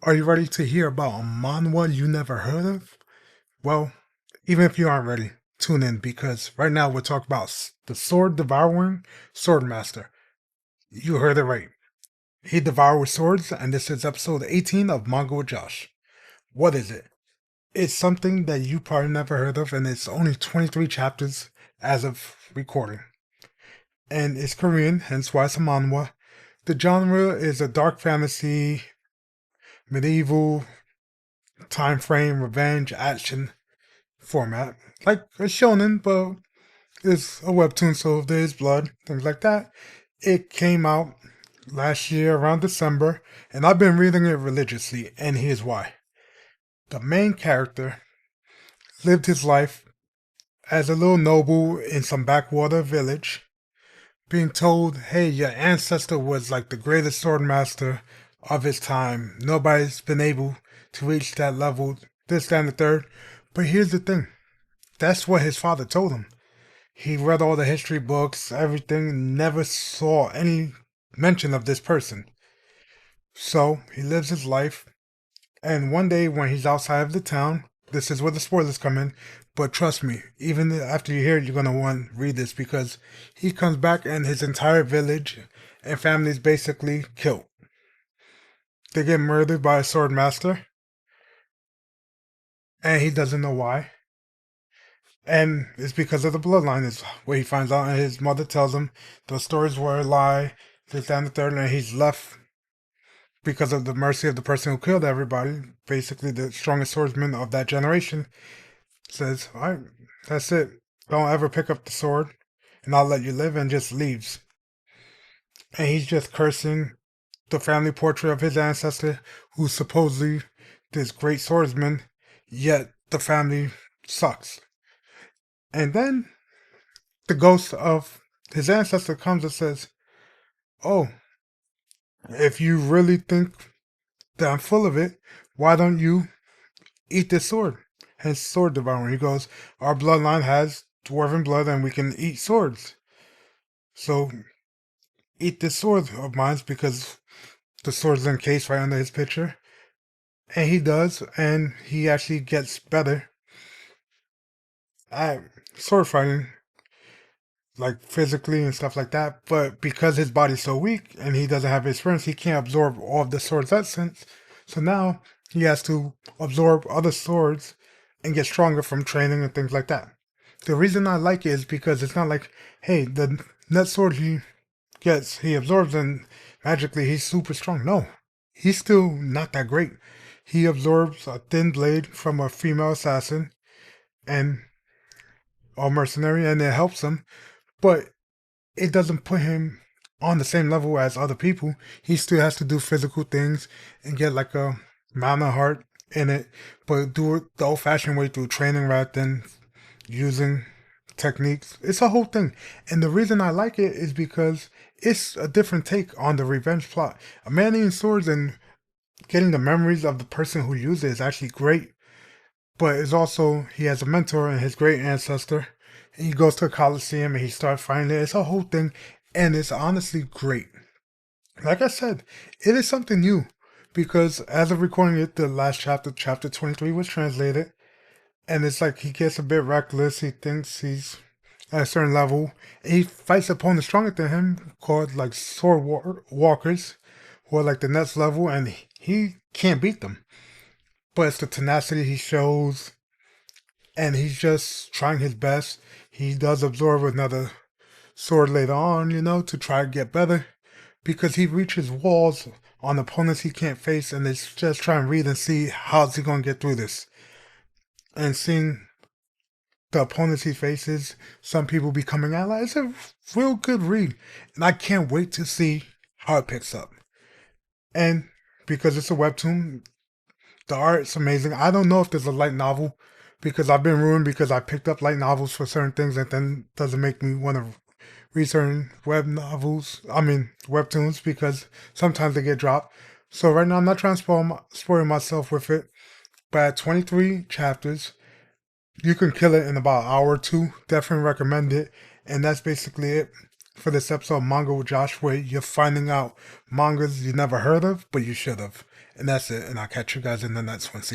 Are you ready to hear about a manhwa you never heard of? Well, even if you aren't ready, tune in because right now we're talking about the sword devouring swordmaster. You heard it right. He devours swords, and this is episode 18 of Manga with Josh. What is it? It's something that you probably never heard of, and it's only 23 chapters as of recording. And it's Korean, hence why it's a manhwa. The genre is a dark fantasy, medieval, time frame, revenge, action format. Like a shonen, but it's a webtoon, so there's blood, things like that. It came out last year around December, and I've been reading it religiously, and here's why. The main character lived his life as a little noble in some backwater village, being told, hey, your ancestor was like the greatest swordmaster of his time. Nobody's been able to reach that level, this, that, and the third. But here's the thing. That's what his father told him. He read all the history books, everything, never saw any mention of this person. So he lives his life, and one day when he's outside of the town, this is where the spoilers come in, but trust me, even after you hear it, you're going to want to read this because he comes back and his entire village and family is basically killed. They get murdered by a sword master, and he doesn't know why. And it's because of the bloodline is where he finds out, and his mother tells him those stories were a lie, this, that, and the third, and he's left because of the mercy of the person who killed everybody, basically the strongest swordsman of that generation, says, all right, that's it. Don't ever pick up the sword, and I'll let you live, and just leaves. And he's just cursing the family portrait of his ancestor, who's supposedly this great swordsman, yet the family sucks. And then the ghost of his ancestor comes and says, oh, if you really think that I'm full of it, why don't you eat this sword? Hence sword devouring. He goes, our bloodline has dwarven blood and we can eat swords. So eat this sword of mine because the sword's encased right under his picture. And he does, and he actually gets better at sword fighting, like physically and stuff like that. But because his body's so weak and he doesn't have experience, he can't absorb all of the sword's essence. So now he has to absorb other swords and get stronger from training and things like that. The reason I like it is because it's not like, hey, the net sword he absorbs and magically he's super strong. No, he's still not that great. He absorbs a thin blade from a female assassin and a mercenary, and it helps him, but it doesn't put him on the same level as other people. He still has to do physical things and get like a mana heart in it, but do it the old-fashioned way through training rather than using techniques. It's a whole thing. And the reason I like it is because it's a different take on the revenge plot. A man eating swords and getting the memories of the person who used it is actually great. But it's also, he has a mentor and his great ancestor. And he goes to a coliseum and he starts fighting it. It's a whole thing. And it's honestly great. Like I said, it is something new. Because as of recording it, the last chapter 23, was translated. And it's like he gets a bit reckless. He thinks he's at a certain level. And he fights opponents stronger than him, called like sword walkers, who are like the next level. And he can't beat them. But it's the tenacity he shows, and he's just trying his best. He does absorb another sword later on, to try to get better, because he reaches walls on opponents he can't face, and it's just trying to read and see how's he going to get through this. And seeing the opponents he faces, some people becoming allies, it's a real good read. And I can't wait to see how it picks up. And because it's a webtoon, the art's amazing. I don't know if there's a light novel because I've been ruined because I picked up light novels for certain things and then it doesn't make me want to read certain webtoons because sometimes they get dropped. So right now I'm not trying to spoil myself with it, but at 23 chapters, you can kill it in about an hour or two. Definitely recommend it. And that's basically it for this episode of Manga with Josh, where you're finding out mangas you never heard of, but you should have. And that's it. And I'll catch you guys in the next one. See